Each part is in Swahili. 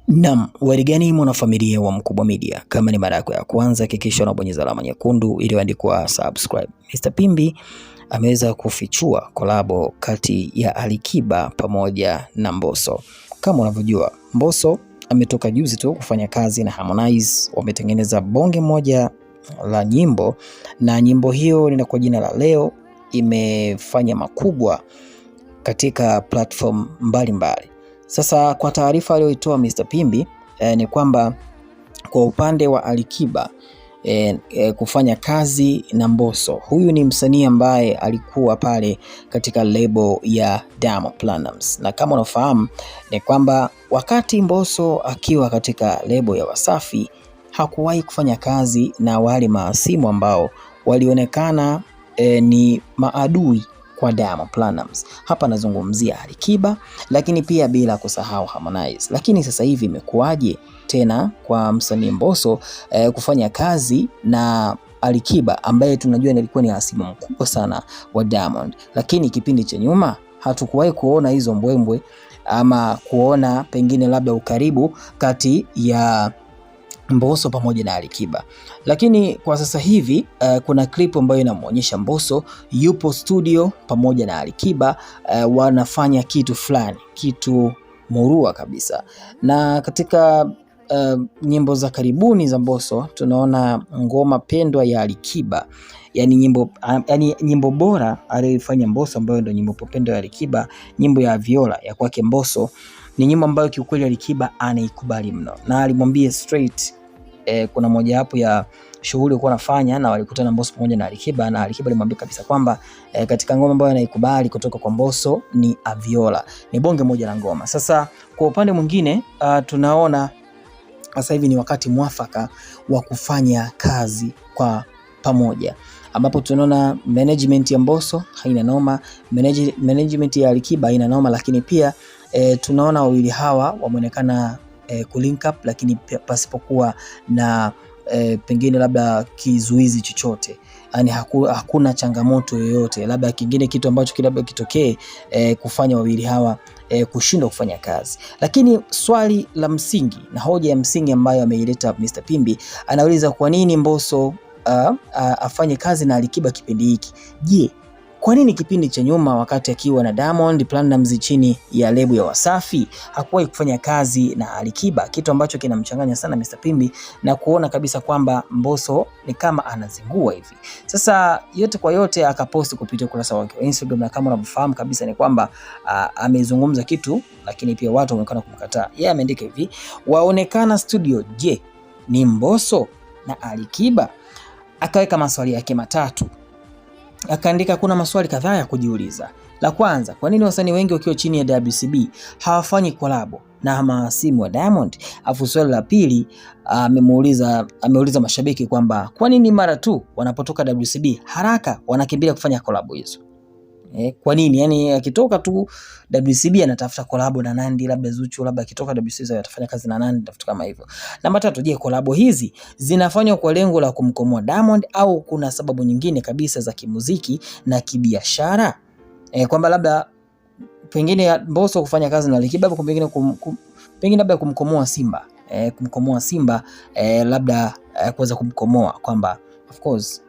Naam, warigani mwanafamilia wa Mkubwa Media. Kama ni mara yako ya kwanza, hakikisha unabonyeza alama nyekundu iliyoandikwa subscribe. Mr. Pimbi ameweza kufichua kolabo kati ya Alikiba pamoja na Mbosso. Kama unavyojua, Mbosso ametoka juzi tu kufanya kazi na Harmonize, wametengeneza bonge moja la nyimbo, na nyimbo hiyo lina kwa jina la Leo, imefanya makubwa katika platform mbalimbali. Sasa kwa taarifa aliyoitoa Mr. Pimbi ni kwamba kwa upande wa Alikiba kufanya kazi na Mbosso, huyu ni msanii ambaye alikuwa pale katika lebo ya Diamond Platnumz, na kama unafahamu ni kwamba wakati Mbosso akiwa katika lebo ya Wasafi hakuwahi kufanya kazi na wale maasimu ambao walionekana ni maadui kwa Diamond Platnumz. Hapa nazungumzia Alikiba, lakini pia bila kusahau Harmonize. Lakini sasa hivi imekuwaje tena kwa msanii Mbosso kufanya kazi na Alikiba ambaye tunajua alikuwa ni hasimu mkubwa sana wa Diamond, lakini kipindi cha nyuma hatukuwahi kuona hizo mbwembwe ama kuona pengine labda ukaribu kati ya Mbosso pamoja na Alikiba. Lakini kwa sasa hivi kuna clip ambayo inamuonyesha Mbosso yupo studio pamoja na Alikiba, wanafanya kitu fulani, kitu murua kabisa. Na katika nyimbo za karibuni za Mbosso tunaona ngoma pendwa ya Alikiba, yani nyimbo bora aliyofanya Mbosso ambayo ndio nyimbo pendwa ya Alikiba, nyimbo ya Viola ya kwake Mbosso ni nyimbo ambayo kiukweli Alikiba anaikubali mno, na alimwambia straight kuna moja hapo ya shughuli alikuwa anafanya na walikutana Mbosso pamoja na Alikiba, na Alikiba alimwambia kabisa kwamba katika ngoma ambayo anaikubali kutoka kwa Mbosso ni Aviola, ni bonge moja la ngoma. Sasa kwa upande mwingine tunaona sasa hivi ni wakati mwafaka wa kufanya kazi kwa pamoja, ambapo tunaona management ya Mbosso haina noma, management ya Alikiba haina noma, lakini pia tunaona wawili hawa wameonekana kulink up, lakini pasipokuwa na pengine labda kizuizi chochote, yani hakuna changamoto yoyote, labda kingine kitu ambacho labda kitokee kufanya wawili hawa kushindwa kufanya kazi. Lakini swali la msingi na hoja ya msingi ambayo ameileta Mr. Pimbi, anauliza kwa nini Mbosso afanye kazi na Alikiba kipindi hiki. Je, kwa nini kipindi cha nyuma wakati akiwa na Diamond Platnumz chini ya lebo ya Wasafi hakuwahi kufanya kazi na Alikiba? Kitu ambacho kinamchanganya sana Mr. Pimbi na kuona kabisa kwamba Mbosso ni kama anazingua hivi. Sasa yote kwa yote akaposti kupitia ukurasa wake wa Instagram, na kama unavyofahamu kabisa ni kwamba amezungumza kitu, lakini pia watu wameonekana kumkataa. Yeye ameandika hivi: waonekana studio, je, ni Mbosso na Alikiba? Akaweka maswali yake matatu. Akaandika kuna maswali kadhaa ya kujiuliza. La kwanza, kwa nini wasanii wengi wakiwa chini ya WCB hawafanyi kolabo na mahasimu wa Diamond? Afu swali la pili, ameuliza mashabiki kwamba kwa nini mara tu wanapotoka WCB haraka wanakimbilia kufanya kolabo hizo? Kwa nini? Yani akitoka tu WCB anatafuta kolabo na Nandy, labda Zuchu, labda akitoka WCB atafanya kazi na Nandy, tafuta kama hivyo. Namba tatu, je, kolabo hizi zinafanywa kwa lengo la kumkomoa Diamond au kuna sababu nyingine kabisa za kimuziki na kibiashara? Kwamba labda pengine Mbosso kufanya kazi na Alikiba pengine labda kumkomoa Simba, labda kuweza kumkomoa kwamba of course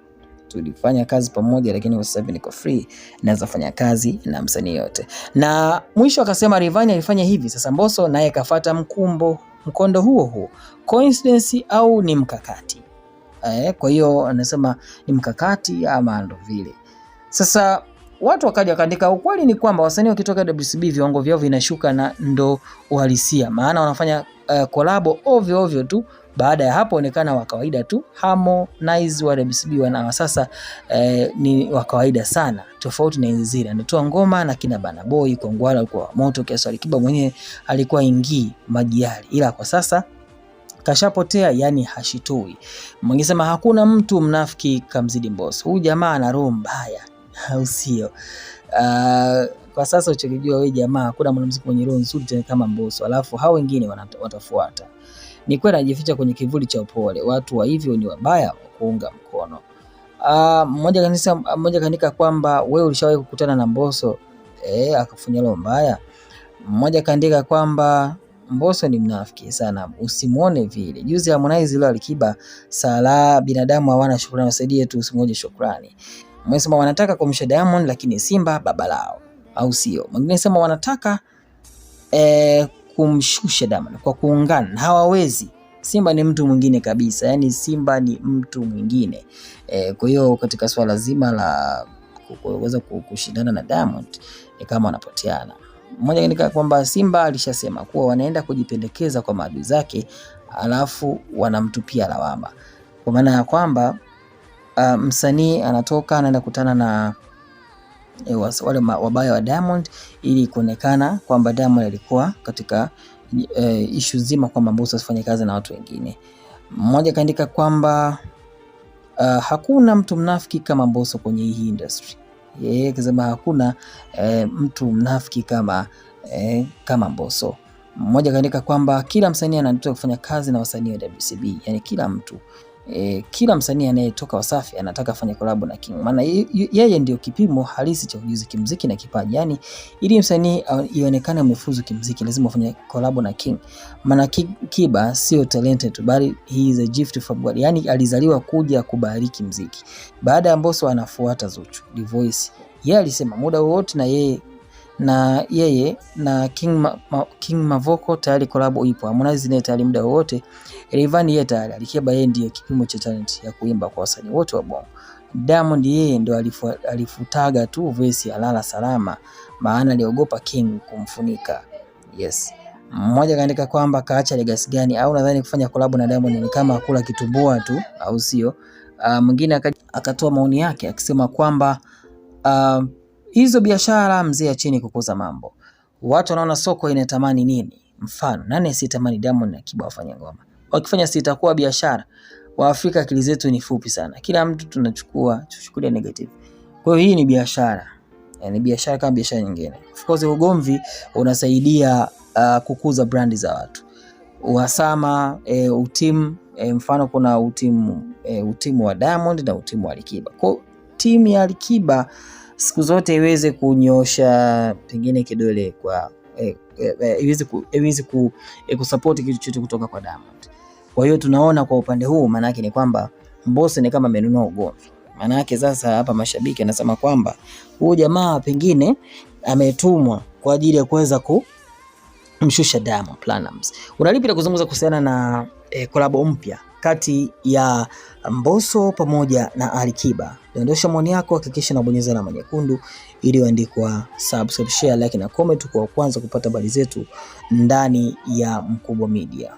tulifanya kazi pamoja, lakini kwa sasa hivi niko free, naweza fanya kazi na msanii yote. Na mwisho akasema Rayvanny alifanya hivi, sasa Mbosso naye kafuata mkondo huo. Coincidence au ni mkakati? Kwa hiyo anasema ni mkakati ama ndo vile. Sasa watu wakaja kaandika ukweli ni kwamba wasanii wakitoka WCB viwango vyao vinashuka, na ndo uhalisia, maana wanafanya kolabo ovyo tu. Baada ya hapo onekana wa kawaida tu. Harmonize wa WCB wana sasa ni wa kawaida sana, tofauti na enzi zile anatoa ngoma na kina Burna Boy Kongwala kwa moto kiasi. Alikiba mwenyewe alikuwa ingii majiali, ila kwa sasa kashapotea, yani hashitoi. Mwengesema hakuna mtu mnafiki kamzidi Mbosso. Huyu jamaa ana roho mbaya, au sio? Kwa sasa uchokijua wewe jamaa, hakuna mwanamuziki mwenye roho nzuri tena kama Mbosso, alafu hao wengine watafuata. Ni kweli anajificha kwenye kivuli cha upole. Watu wa hivyo ni wabaya wa kuunga mkono. Mmoja kaandika kwamba wewe ulishawahi kukutana na Mbosso akafanya roho mbaya. Mmoja kaandika kwamba Mbosso ni mnafiki sana, usimuone vile. Juzi Harmonize ile Alikiba sala binadamu hawana shukrani, wasaidie tu usimwoje shukrani. Mwesema wanataka kumsha Diamond lakini Simba baba lao, au sio? Mwingine sema wanataka kumshusha Diamond kwa kuungana, hawawezi. Simba ni mtu mwingine kabisa, yani Simba ni mtu mwingine. Kwa hiyo katika swala zima la kuweza kushindana na Diamond ni kama wanapoteana. Mmoja ni kwamba Simba alishasema kuwa wanaenda kujipendekeza kwa maadui zake, alafu wanamtupia lawama. Kwa maana ya kwamba msanii anatoka anaenda kutana na wale wabaya wa Diamond ili kuonekana kwamba Diamond alikuwa katika issue zima kwamba Mbosso asifanye kazi na watu wengine. Mmoja kaandika kwamba hakuna mtu mnafiki kama Mbosso kwenye hii industry. Yeye akisema hakuna mtu mnafiki kama Mbosso. Mmoja kaandika kwamba kila msanii anataka kufanya kazi na wasanii wa WCB, yani kila mtu kila msanii anayetoka Wasafi anataka afanye collab na King, maana yeye ndio kipimo halisi cha ujuzi kimuziki na kipaji. Yani ili msanii ionekane umefuzu kimuziki lazima ufanye collab na King, maana Kiba sio talented bali he is a gift from God, yani alizaliwa kuja kubariki muziki. Baada ya Mbosso anafuata Zuchu, The Voice. Yeye alisema muda wote na yeye na King Mavoko tayari collab ipo. Harmonize naye tayari muda wote. Rayvanny yeye tayari. Alikiba yeye ndiye kipimo cha talent ya kuimba kwa wasanii wote wa Bongo. Diamond yeye ndo alifutaga tu verse ya Lala Salama, maana aliogopa King kumfunika. Yes. Mmoja kaandika kwamba kaacha legacy gani, au nadhani kufanya collab na Diamond ni kama kula kitumbua tu, au sio? Mwingine akatoa maoni yake akisema kwamba hizo biashara mzee acheni kukuza mambo. Watu wanaona soko inatamani nini? Mfano, nani asitamani Diamond na Kiba wafanye ngoma? Wakifanya sitakuwa biashara. Waafrika akili zetu ni fupi sana. Kila mtu tuchukulia negative. Kwa hiyo hii ni biashara. Ni biashara kama biashara nyingine. Of course ugomvi unasaidia kukuza brandi za watu. Uhasama, utimu, mfano kuna utimu wa Diamond na utimu wa Alikiba. Kwa timu ya Alikiba siku zote iweze kunyosha pengine kidole kwa iweze kusupport kitu chochote kutoka kwa Diamond. Kwa hiyo tunaona kwa upande huu maana yake ni kwamba Mbosso ni kama amenunua ugomvi. Maana yake sasa hapa mashabiki anasema kwamba huyu jamaa pengine ametumwa kwa ajili ya kuweza kumshusha Diamond Platnumz. Unalipi la kuzungumza kuhusiana na collab mpya kati ya Mbosso pamoja na Alikiba? Dondosha maoni yako, hakikisha unabonyeza alama nyekundu iliyoandikwa subscribe, share, like na comment kwa kwanza kupata habari zetu ndani ya Mkubwa Media.